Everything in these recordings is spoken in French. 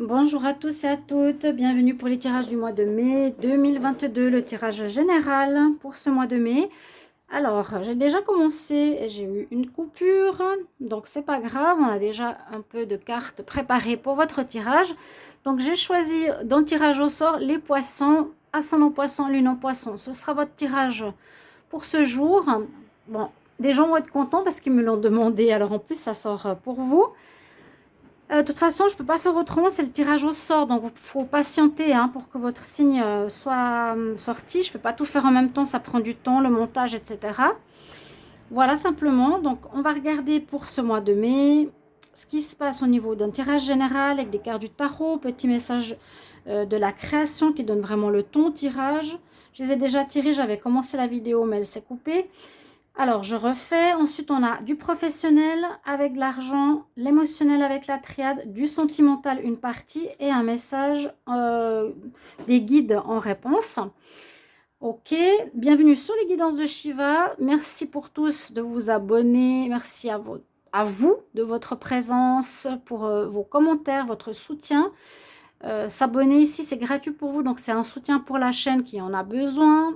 Bonjour à tous et à toutes, bienvenue pour les tirages du mois de mai 2022, le tirage général pour ce mois de mai. Alors, j'ai déjà commencé et j'ai eu une coupure, donc c'est pas grave, on a déjà un peu de cartes préparées pour votre tirage. Donc j'ai choisi dans le tirage au sort les poissons, ascendant poisson, lune en poisson. Ce sera votre tirage pour ce jour. Bon, des gens vont être contents parce qu'ils me l'ont demandé, alors en plus ça sort pour vous. De toute façon, je ne peux pas faire autrement, c'est le tirage au sort. Donc, il faut patienter hein, pour que votre signe soit sorti. Je ne peux pas tout faire en même temps, ça prend du temps, le montage, etc. Voilà, simplement. Donc, on va regarder pour ce mois de mai ce qui se passe au niveau d'un tirage général avec des cartes du tarot, petit message de la création qui donne vraiment le ton tirage. Je les ai déjà tirés, j'avais commencé la vidéo, mais elle s'est coupée. Alors, je refais. Ensuite, on a du professionnel avec l'argent, l'émotionnel avec la triade, du sentimental une partie et un message des guides en réponse. Ok, bienvenue sur les guidances de Shiva. Merci pour tous de vous abonner. Merci à vous de votre présence, pour vos commentaires, votre soutien. S'abonner ici, c'est gratuit pour vous, donc c'est un soutien pour la chaîne qui en a besoin.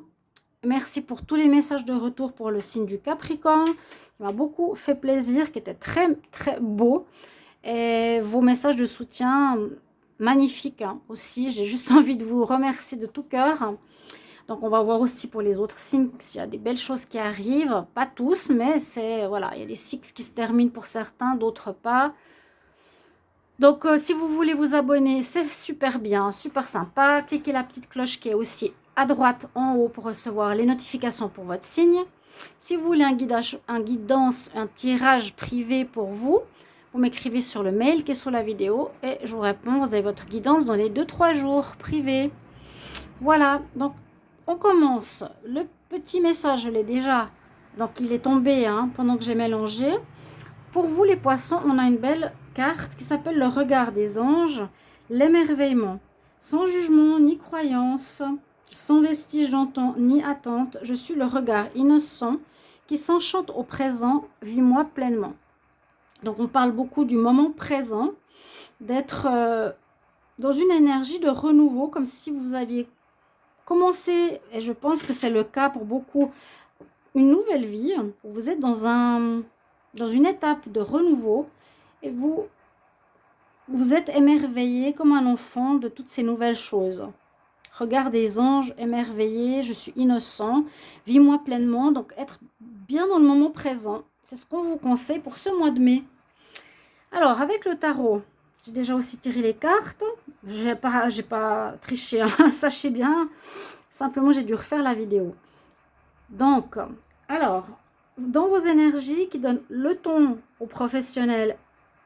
Merci pour tous les messages de retour pour le signe du Capricorne, qui m'a beaucoup fait plaisir, qui était très, très beau. Et vos messages de soutien, magnifiques hein, aussi. J'ai juste envie de vous remercier de tout cœur. Donc, on va voir aussi pour les autres signes s'il y a des belles choses qui arrivent. Pas tous, mais c'est voilà, il y a des cycles qui se terminent pour certains, d'autres pas. Donc, si vous voulez vous abonner, c'est super bien, super sympa. Cliquez la petite cloche qui est aussi à droite en haut pour recevoir les notifications pour votre signe. Si vous voulez un guidance, un tirage privé pour vous, vous m'écrivez sur le mail qui est sous la vidéo et je vous réponds. Vous avez votre guidance dans les 2-3 jours privés. Voilà, donc on commence. Le petit message, je l'ai déjà. Donc, il est tombé hein, pendant que j'ai mélangé. Pour vous, les poissons, on a une belle carte qui s'appelle le regard des anges, l'émerveillement. Sans jugement ni croyance, sans vestige d'entente ni attente, je suis le regard innocent qui s'enchante au présent, vis-moi pleinement. Donc on parle beaucoup du moment présent, d'être dans une énergie de renouveau, comme si vous aviez commencé, et je pense que c'est le cas pour beaucoup, une nouvelle vie. Vous êtes dans une étape de renouveau et vous êtes émerveillé comme un enfant de toutes ces nouvelles choses. Regard des anges, émerveillé, je suis innocent, vis-moi pleinement, donc être bien dans le moment présent. C'est ce qu'on vous conseille pour ce mois de mai. Alors, avec le tarot, j'ai déjà aussi tiré les cartes. J'ai pas triché, hein, sachez bien. Simplement, j'ai dû refaire la vidéo. Donc, alors, dans vos énergies qui donnent le ton aux professionnels,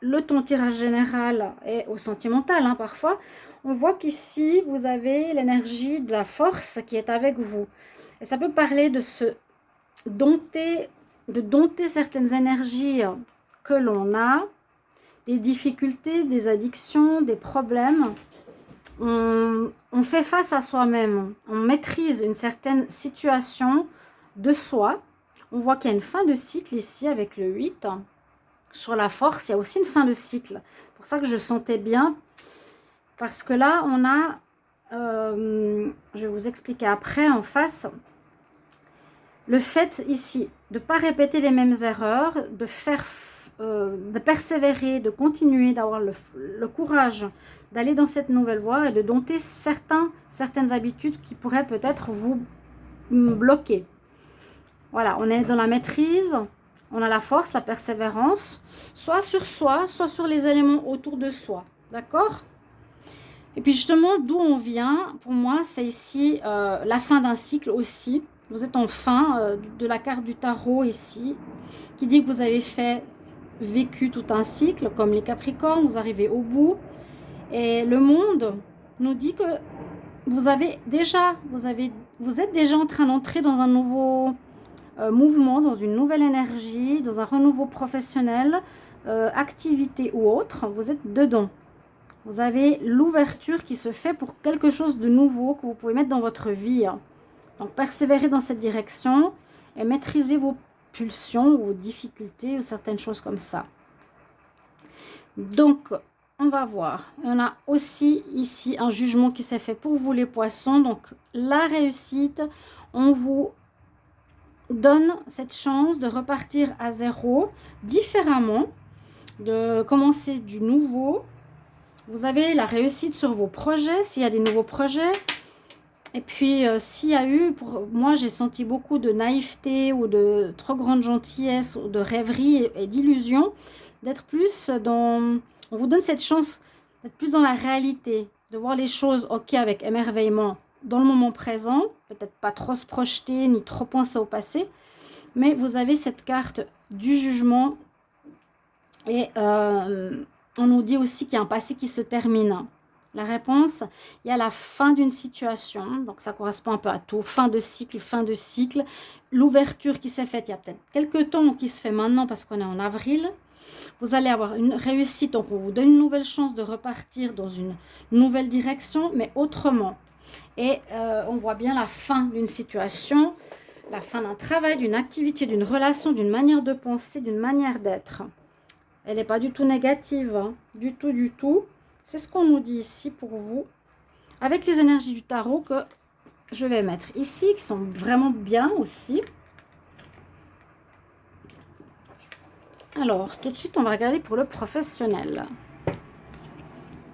le ton tirage général et au sentimental hein, parfois, on voit qu'ici, vous avez l'énergie de la force qui est avec vous. Et ça peut parler de dompter certaines énergies que l'on a, des difficultés, des addictions, des problèmes. On fait face à soi-même, on maîtrise une certaine situation de soi. On voit qu'il y a une fin de cycle ici avec le 8. Sur la force, il y a aussi une fin de cycle. C'est pour ça que je sentais bien. Parce que là, on a, je vais vous expliquer après en face, le fait ici de ne pas répéter les mêmes erreurs, de persévérer, de continuer, d'avoir le courage d'aller dans cette nouvelle voie et de dompter certaines habitudes qui pourraient peut-être vous bloquer. Voilà, on est dans la maîtrise, on a la force, la persévérance, soit sur soi, soit sur les éléments autour de soi. D'accord ? Et puis justement, d'où on vient, pour moi, c'est ici la fin d'un cycle aussi. Vous êtes en fin de la carte du tarot ici, qui dit que vous avez vécu tout un cycle, comme les Capricornes, vous arrivez au bout. Et le monde nous dit que vous êtes déjà en train d'entrer dans un nouveau mouvement, dans une nouvelle énergie, dans un renouveau professionnel, activité ou autre. Vous êtes dedans. Vous avez l'ouverture qui se fait pour quelque chose de nouveau que vous pouvez mettre dans votre vie. Donc, persévérez dans cette direction et maîtrisez vos pulsions ou vos difficultés ou certaines choses comme ça. Donc, on va voir. On a aussi ici un jugement qui s'est fait pour vous les poissons. Donc la réussite, on vous donne cette chance de repartir à zéro, différemment, de commencer du nouveau. Vous avez la réussite sur vos projets, s'il y a des nouveaux projets. Et puis, s'il y a eu, pour moi, j'ai senti beaucoup de naïveté ou de trop grande gentillesse ou de rêverie et d'illusion, d'être plus dans... On vous donne cette chance d'être plus dans la réalité, de voir les choses, ok, avec émerveillement, dans le moment présent, peut-être pas trop se projeter, ni trop penser au passé, mais vous avez cette carte du jugement et on nous dit aussi qu'il y a un passé qui se termine. La réponse, il y a la fin d'une situation, donc ça correspond un peu à tout, fin de cycle, l'ouverture qui s'est faite il y a peut-être quelques temps, qui se fait maintenant parce qu'on est en avril. Vous allez avoir une réussite, donc on vous donne une nouvelle chance de repartir dans une nouvelle direction, mais autrement. Et on voit bien la fin d'une situation, la fin d'un travail, d'une activité, d'une relation, d'une manière de penser, d'une manière d'être. Elle n'est pas du tout négative, hein, du tout, du tout. C'est ce qu'on nous dit ici pour vous, avec les énergies du tarot que je vais mettre ici, qui sont vraiment bien aussi. Alors, tout de suite, on va regarder pour le professionnel.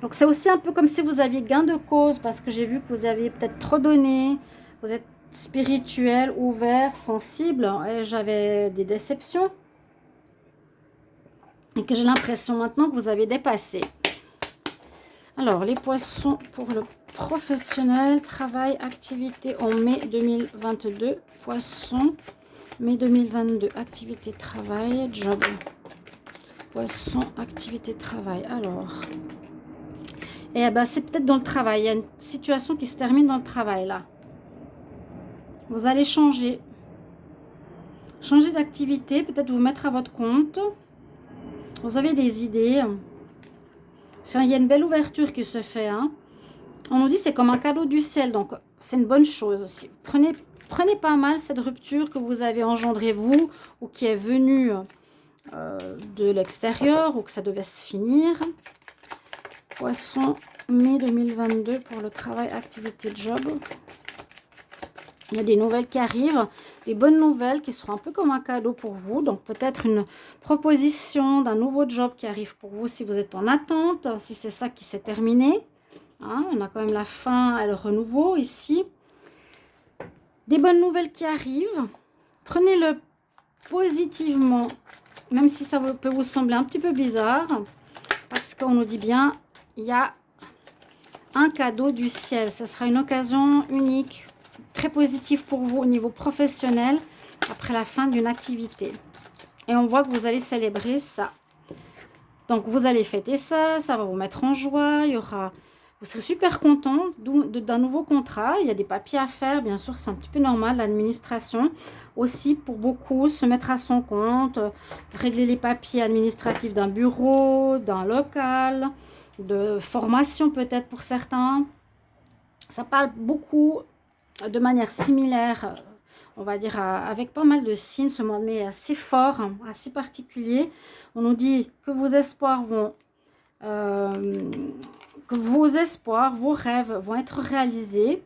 Donc, c'est aussi un peu comme si vous aviez gain de cause, parce que j'ai vu que vous aviez peut-être trop donné, vous êtes spirituel, ouvert, sensible, et j'avais des déceptions. Et que j'ai l'impression maintenant que vous avez dépassé. Alors, les poissons pour le professionnel, travail, activité en mai 2022. Poissons, mai 2022, activité, travail, job. Poisson, activité, travail. Alors, et ben, c'est peut-être dans le travail. Il y a une situation qui se termine dans le travail, là. Vous allez changer. Changer d'activité, peut-être vous mettre à votre compte. Vous avez des idées. Il y a une belle ouverture qui se fait. Hein. On nous dit que c'est comme un cadeau du ciel. Donc, c'est une bonne chose aussi. Prenez pas mal cette rupture que vous avez engendrée vous ou qui est venue de l'extérieur ou que ça devait se finir. Poisson, mai 2022 pour le travail, activité, job. Il y a des nouvelles qui arrivent, des bonnes nouvelles qui seront un peu comme un cadeau pour vous. Donc peut-être une proposition d'un nouveau job qui arrive pour vous si vous êtes en attente, si c'est ça qui s'est terminé. Hein, on a quand même la fin et le renouveau ici. Des bonnes nouvelles qui arrivent. Prenez-le positivement, même si ça peut vous sembler un petit peu bizarre. Parce qu'on nous dit bien, il y a un cadeau du ciel. Ce sera une occasion unique, très positive pour vous au niveau professionnel après la fin d'une activité. Et on voit que vous allez célébrer ça. Donc, vous allez fêter ça, ça va vous mettre en joie. Il y aura, vous serez super content d'un nouveau contrat. Il y a des papiers à faire, bien sûr, c'est un petit peu normal. L'administration aussi, pour beaucoup, se mettre à son compte, régler les papiers administratifs d'un bureau, d'un local, de formation peut-être pour certains. Ça parle beaucoup de manière similaire, on va dire, avec pas mal de signes. Ce mois de mai est assez fort, assez particulier. On nous dit que vos espoirs vont, vos rêves vont être réalisés.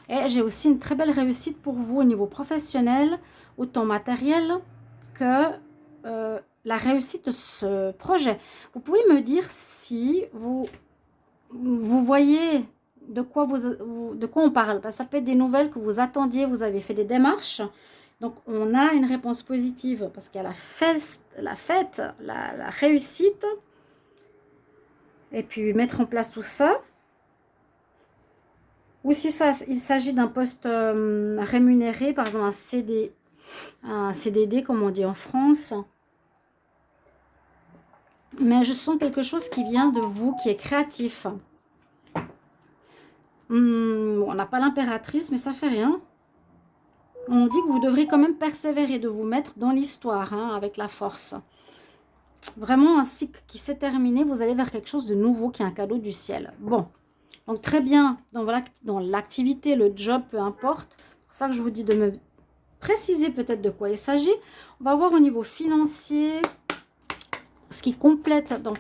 Et j'ai aussi une très belle réussite pour vous au niveau professionnel, autant matériel que la réussite de ce projet. Vous pouvez me dire si vous voyez de quoi on parle. Parce que ça peut être des nouvelles que vous attendiez, vous avez fait des démarches. Donc, on a une réponse positive parce qu'il y a la réussite. Et puis, mettre en place tout ça. Ou si il s'agit d'un poste rémunéré, par exemple un CDD, comme on dit en France. Mais je sens quelque chose qui vient de vous, qui est créatif. Bon, on n'a pas l'impératrice, mais ça fait rien. On dit que vous devrez quand même persévérer, de vous mettre dans l'histoire, hein, avec la force. Vraiment un cycle qui s'est terminé, vous allez vers quelque chose de nouveau qui est un cadeau du ciel. Bon, donc très bien, dans l'activité, le job, peu importe. C'est pour ça que je vous dis de me préciser peut-être de quoi il s'agit. On va voir au niveau financier, ce qui complète donc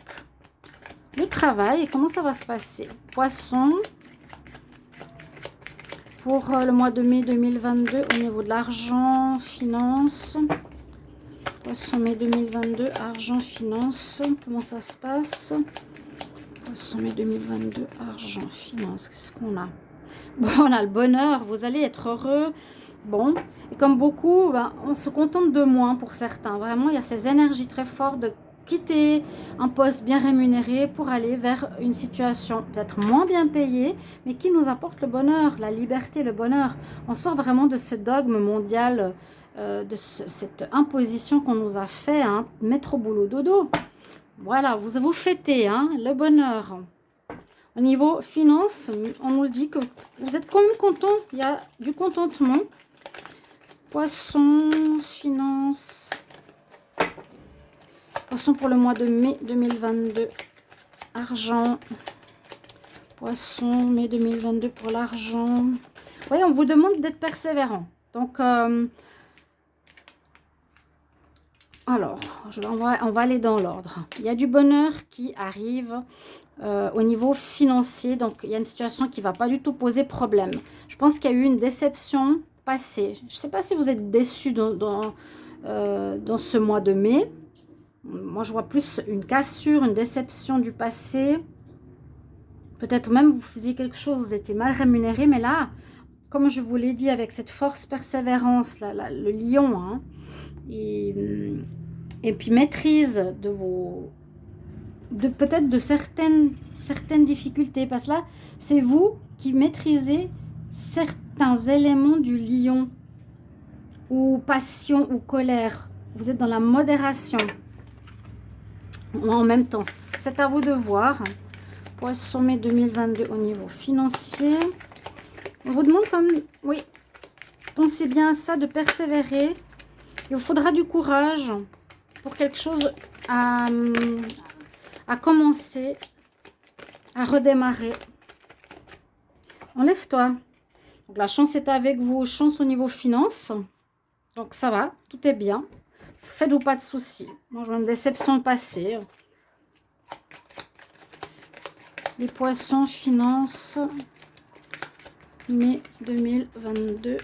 Le travail, comment ça va se passer? Poisson, pour le mois de mai 2022, au niveau de l'argent, finance. Poisson, mai 2022, argent, finance. Comment ça se passe? Poisson, mai 2022, argent, finance. Qu'est-ce qu'on a? Bon, on a le bonheur, vous allez être heureux. Bon, et comme beaucoup, ben, on se contente de moins pour certains. Vraiment, il y a ces énergies très fortes de quitter un poste bien rémunéré pour aller vers une situation peut-être moins bien payée, mais qui nous apporte le bonheur, la liberté, le bonheur. On sort vraiment de ce dogme mondial, cette imposition qu'on nous a fait, hein, mettre au boulot dodo. Voilà, vous fêtez hein, le bonheur. Au niveau finance, on nous dit que vous êtes quand même content, il y a du contentement. Poisson, finance. Poisson pour le mois de mai 2022. Argent. Poisson, mai 2022 pour l'argent. Oui, on vous demande d'être persévérant. Donc, alors, on va aller dans l'ordre. Il y a du bonheur qui arrive au niveau financier. Donc, il y a une situation qui ne va pas du tout poser problème. Je pense qu'il y a eu une déception passée. Je ne sais pas si vous êtes déçus dans ce mois de mai. Moi, je vois plus une cassure, une déception du passé. Peut-être même vous faisiez quelque chose, vous étiez mal rémunéré. Mais là, comme je vous l'ai dit, avec cette force, persévérance, le lion, hein, et puis maîtrise de vos... peut-être de certaines difficultés. Parce que là, c'est vous qui maîtrisez certains éléments du lion. Ou passion ou colère. Vous êtes dans la modération. En même temps, c'est à vous de voir. Poisson mai 2022 au niveau financier. On vous demande comme... Oui, pensez bien à ça, de persévérer. Il vous faudra du courage pour quelque chose à commencer, à redémarrer. Enlève-toi. Donc la chance est avec vous. Chance au niveau finance. Donc ça va, tout est bien. Faites-vous pas de soucis. Moi, je vois une déception passée. Les poissons, finance, mai 2022.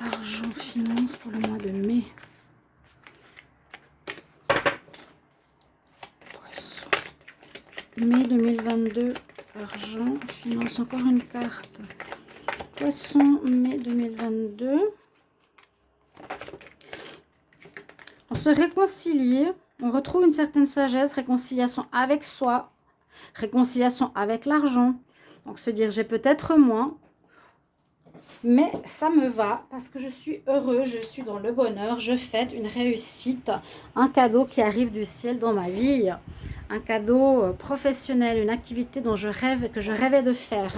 Argent, finance pour le mois de mai. Poisson. Mai 2022. Argent, finance, encore une carte. Poisson, mai 2022. On se réconcilie, on retrouve une certaine sagesse, réconciliation avec soi, réconciliation avec l'argent. Donc se dire j'ai peut-être moins, mais ça me va parce que je suis heureux, je suis dans le bonheur, je fête une réussite, un cadeau qui arrive du ciel dans ma vie, un cadeau professionnel, une activité dont je rêve, que je rêvais de faire.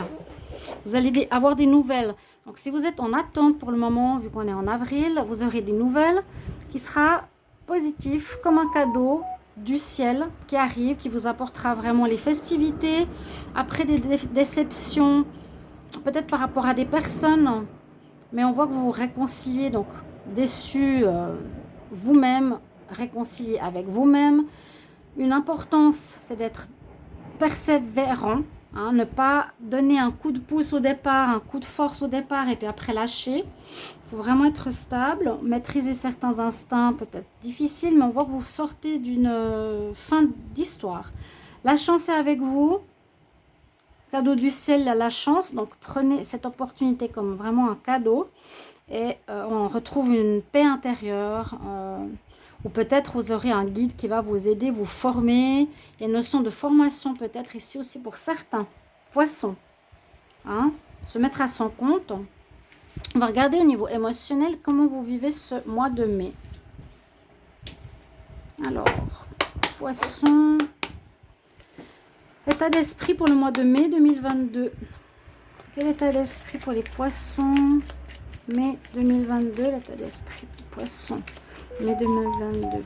Vous allez avoir des nouvelles. Donc, si vous êtes en attente pour le moment, vu qu'on est en avril, vous aurez des nouvelles qui sera positif comme un cadeau du ciel qui arrive, qui vous apportera vraiment les festivités. Après des déceptions, peut-être par rapport à des personnes, mais on voit que vous vous réconciliez, donc déçus vous-même, réconciliés avec vous-même. Une importance, c'est d'être persévérant. Hein, ne pas donner un coup de pouce au départ, un coup de force au départ et puis après lâcher. Il faut vraiment être stable, maîtriser certains instincts, peut-être difficiles, mais on voit que vous sortez d'une fin d'histoire. La chance est avec vous. Cadeau du ciel, la chance. Donc prenez cette opportunité comme vraiment un cadeau et on retrouve une paix intérieure. Ou peut-être vous aurez un guide qui va vous aider, vous former. Il y a une notion de formation peut-être ici aussi pour certains poissons. Hein, se mettre à son compte. On va regarder au niveau émotionnel comment vous vivez ce mois de mai. Alors, poisson. État d'esprit pour le mois de mai 2022. Quel état d'esprit pour les poissons? Mai 2022, l'état d'esprit poisson. Mai 2022,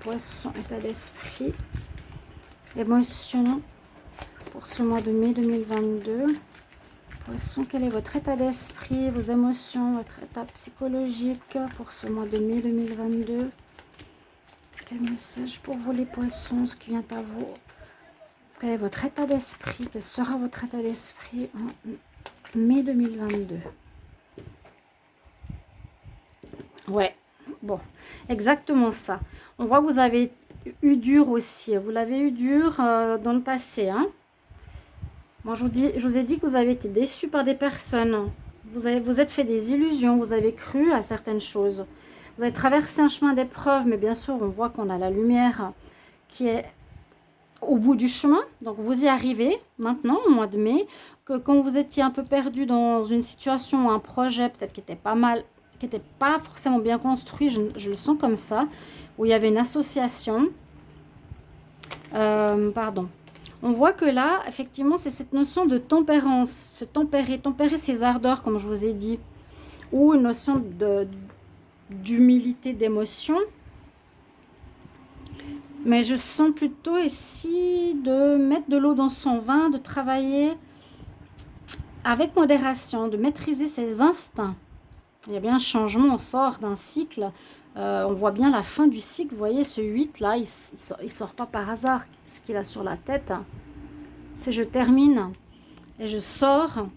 poisson, état d'esprit émotionnel pour ce mois de mai 2022. Poisson, quel est votre état d'esprit, vos émotions, votre état psychologique pour ce mois de mai 2022? Quel message pour vous les poissons, ce qui vient à vous? Quel est votre état d'esprit? Quel sera votre état d'esprit en mai 2022? Ouais, bon, exactement ça. On voit que vous avez eu dur aussi. Vous l'avez eu dur dans le passé. Hein. Moi, je vous ai dit que vous avez été déçus par des personnes. Vous êtes fait des illusions. Vous avez cru à certaines choses. Vous avez traversé un chemin d'épreuve. Mais bien sûr, on voit qu'on a la lumière qui est au bout du chemin. Donc, vous y arrivez maintenant, au mois de mai. Que quand vous étiez un peu perdu dans une situation, un projet peut-être qui n'était pas mal, qui n'était pas forcément bien construit, je le sens comme ça, où il y avait une association. Pardon. On voit que là, effectivement, c'est cette notion de tempérance, se tempérer ses ardeurs, comme je vous ai dit, ou une notion d'humilité, d'émotion. Mais je sens plutôt ici de mettre de l'eau dans son vin, de travailler avec modération, de maîtriser ses instincts. Il y a bien un changement, on sort d'un cycle, on voit bien la fin du cycle, vous voyez ce 8 là, il sort pas par hasard, ce qu'il a sur la tête, c'est je termine et je sors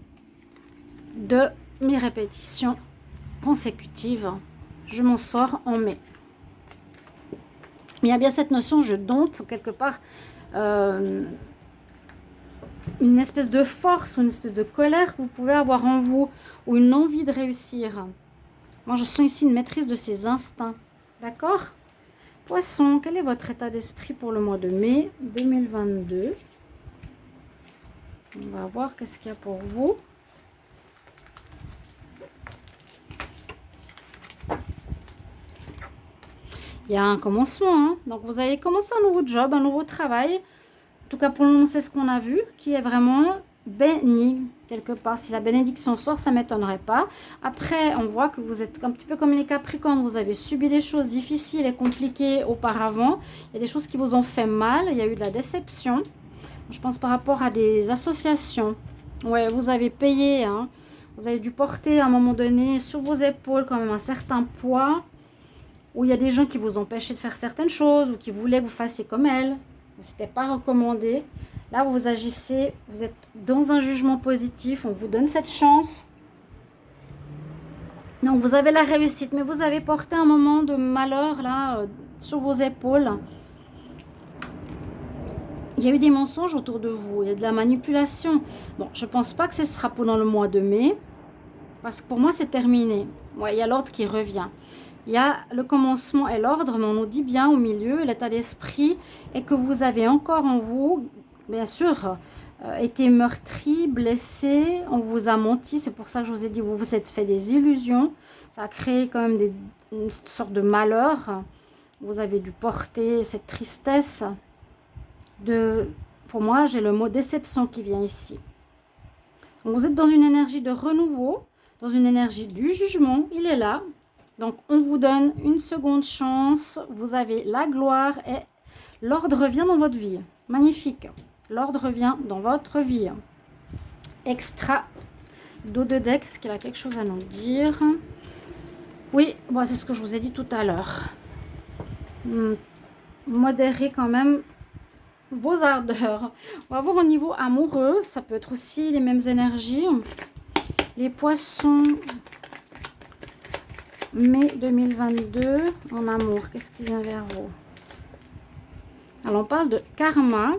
de mes répétitions consécutives, je m'en sors en mai. Mais il y a bien cette notion, je dompte quelque part une espèce de force ou une espèce de colère que vous pouvez avoir en vous, ou une envie de réussir. Moi, je sens ici une maîtrise de ses instincts. D'accord? Poisson, quel est votre état d'esprit pour le mois de mai 2022? On va voir qu'est-ce qu'il y a pour vous. Il y a un commencement. Hein? Donc, vous allez commencer un nouveau job, un nouveau travail. En tout cas, pour le moment, c'est ce qu'on a vu, qui est vraiment béni quelque part. Si la bénédiction sort, ça ne m'étonnerait pas. Après, on voit que vous êtes un petit peu comme les Capricornes. Vous avez subi des choses difficiles et compliquées auparavant. Il y a des choses qui vous ont fait mal. Il y a eu de la déception. Je pense par rapport à des associations. Ouais, vous avez payé. Hein. Vous avez dû porter à un moment donné sur vos épaules quand même un certain poids. Où il y a des gens qui vous empêchaient de faire certaines choses ou qui voulaient que vous fassiez comme elles. Ce n'était pas recommandé. Là, vous agissez, vous êtes dans un jugement positif, on vous donne cette chance. Donc, vous avez la réussite, mais vous avez porté un moment de malheur là sur vos épaules. Il y a eu des mensonges autour de vous, il y a de la manipulation. Bon, je ne pense pas que ce sera pendant le mois de mai, parce que pour moi, c'est terminé. Ouais, il y a l'ordre qui revient. Il y a le commencement et l'ordre, mais on nous dit bien au milieu, l'état d'esprit, et que vous avez encore en vous, bien sûr, été meurtri, blessé, on vous a menti, c'est pour ça que je vous ai dit, vous vous êtes fait des illusions, ça a créé quand même une sorte de malheur, vous avez dû porter cette tristesse, pour moi, j'ai le mot déception qui vient ici. Donc, vous êtes dans une énergie de renouveau, dans une énergie du jugement, il est là. Donc, on vous donne une seconde chance. Vous avez la gloire et l'ordre revient dans votre vie. Magnifique. L'ordre revient dans votre vie. Extra. Dos de deck, est-ce qu'il a quelque chose à nous dire? Oui, bon, c'est ce que je vous ai dit tout à l'heure. Modérez quand même vos ardeurs. On va voir au niveau amoureux. Ça peut être aussi les mêmes énergies. Les poissons... Mai 2022, en amour, qu'est-ce qui vient vers vous? Alors, on parle de karma.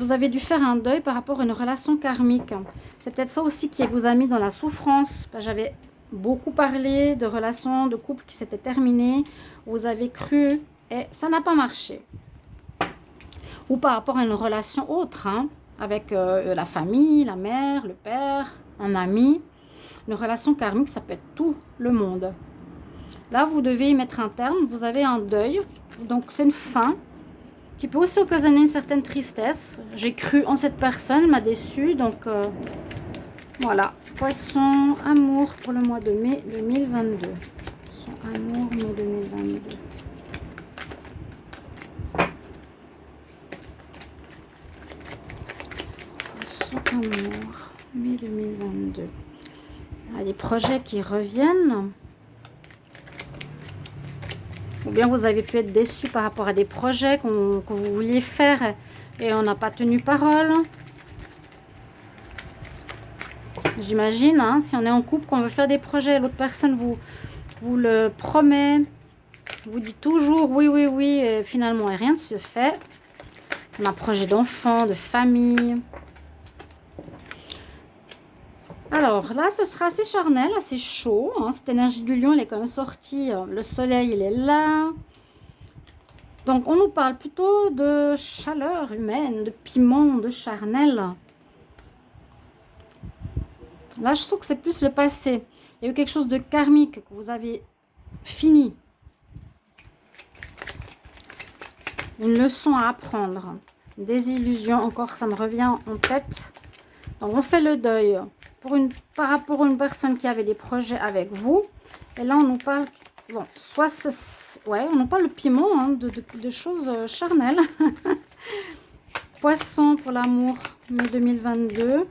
Vous avez dû faire un deuil par rapport à une relation karmique. C'est peut-être ça aussi qui vous a mis dans la souffrance. J'avais beaucoup parlé de relations, de couples qui s'étaient terminés. Vous avez cru et ça n'a pas marché. Ou par rapport à une relation autre, hein, avec la famille, la mère, le père, un ami. Une relation karmique, ça peut être tout le monde. Là, vous devez y mettre un terme. Vous avez un deuil. Donc, c'est une fin qui peut aussi occasionner une certaine tristesse. J'ai cru en cette personne, m'a déçue. Donc, voilà. Poisson, amour pour le mois de mai 2022. Poisson, amour, mai 2022. Poisson, amour, mai 2022. Il y a des projets qui reviennent. Ou bien vous avez pu être déçu par rapport à des projets que vous vouliez faire et on n'a pas tenu parole. J'imagine, hein, si on est en couple, qu'on veut faire des projets, l'autre personne vous le promet, vous dit toujours oui, oui, oui, et finalement rien ne se fait. On a un projet d'enfant, de famille. Alors là, ce sera assez charnel, assez chaud. Hein. Cette énergie du lion, elle est quand même sortie. Le soleil, il est là. Donc, on nous parle plutôt de chaleur humaine, de piment, de charnel. Là, je sens que c'est plus le passé. Il y a eu quelque chose de karmique que vous avez fini. Une leçon à apprendre. Des illusions, encore, ça me revient en tête. Donc, on fait le deuil par rapport à une personne qui avait des projets avec vous. Et là, on nous parle, bon, ouais, on nous parle de piment, hein, de choses charnelles. Poisson pour l'amour, mai 2022.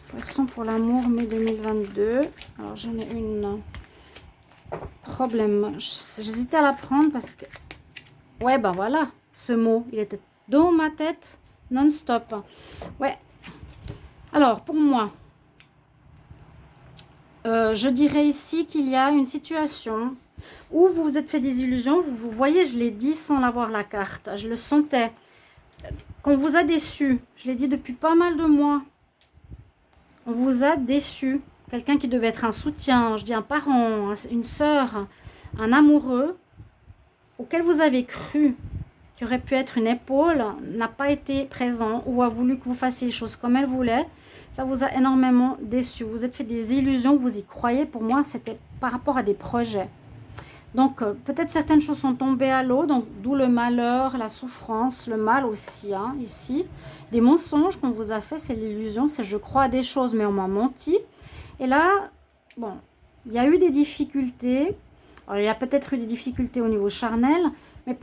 Poisson pour l'amour, mai 2022. Alors, j'en ai une problème. J'hésitais à la prendre parce que, ouais, ben voilà, ce mot, il était dans ma tête non-stop. Ouais. Alors, pour moi, je dirais ici qu'il y a une situation où vous vous êtes fait des illusions. Vous voyez, je l'ai dit sans avoir la carte. Je le sentais. Qu'on vous a déçu. Je l'ai dit depuis pas mal de mois. On vous a déçu. Quelqu'un qui devait être un soutien, je dis un parent, une sœur, un amoureux, auquel vous avez cru qui aurait pu être une épaule, n'a pas été présent ou a voulu que vous fassiez les choses comme elle voulait. Ça vous a énormément déçu. Vous êtes fait des illusions, vous y croyez. Pour moi, c'était par rapport à des projets. Donc, peut-être certaines choses sont tombées à l'eau, donc d'où le malheur, la souffrance, le mal aussi, hein, ici. Des mensonges qu'on vous a fait, c'est l'illusion, c'est je crois à des choses, mais on m'a menti. Et là, bon, il y a eu des difficultés. Alors, il y a peut-être eu des difficultés au niveau charnel, mais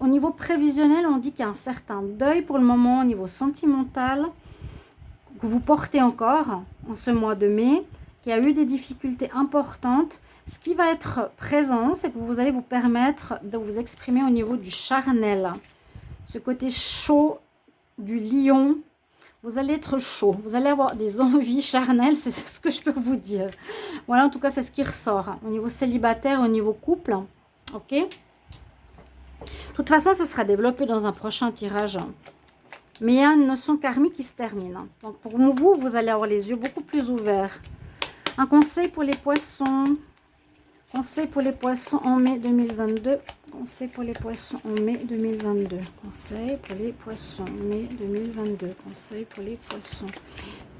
au niveau prévisionnel, on dit qu'il y a un certain deuil pour le moment au niveau sentimental que vous portez encore en ce mois de mai, qu'il y a eu des difficultés importantes. Ce qui va être présent, c'est que vous allez vous permettre de vous exprimer au niveau du charnel. Ce côté chaud du lion, vous allez être chaud. Vous allez avoir des envies charnelles, c'est ce que je peux vous dire. Voilà, en tout cas, c'est ce qui ressort. Au niveau célibataire, au niveau couple. Ok ? De toute façon, ce sera développé dans un prochain tirage. Mais il y a une notion karmique qui se termine. Donc, pour vous, vous allez avoir les yeux beaucoup plus ouverts. Un conseil pour les poissons. Conseil pour les poissons en mai 2022. Conseil pour les poissons en mai 2022. Conseil pour les poissons mai 2022. Conseil pour les poissons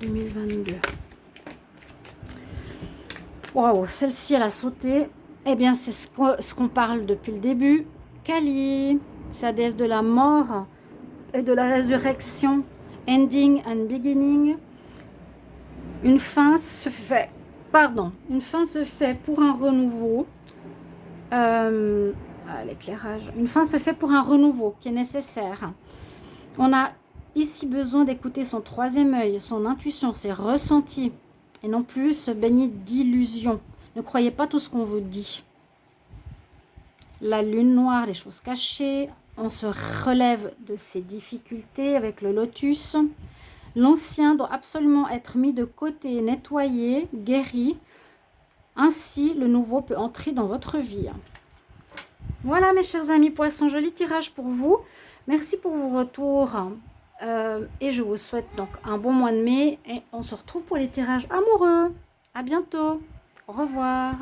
2022. Waouh, celle-ci, elle a sauté. Eh bien, c'est ce qu'on parle depuis le début. Kali, c'est la déesse de la mort et de la résurrection. Ending and beginning. Une fin se fait. Pardon, une fin se fait pour un renouveau. L'éclairage. Une fin se fait pour un renouveau qui est nécessaire. On a ici besoin d'écouter son troisième œil, son intuition, ses ressentis, et non plus se baigner d'illusions. Ne croyez pas tout ce qu'on vous dit. La lune noire, les choses cachées, on se relève de ces difficultés avec le lotus. L'ancien doit absolument être mis de côté, nettoyé, guéri. Ainsi, le nouveau peut entrer dans votre vie. Voilà, mes chers amis poissons, joli tirage pour vous. Merci pour vos retours. Et je vous souhaite donc un bon mois de mai. Et on se retrouve pour les tirages amoureux. À bientôt. Au revoir.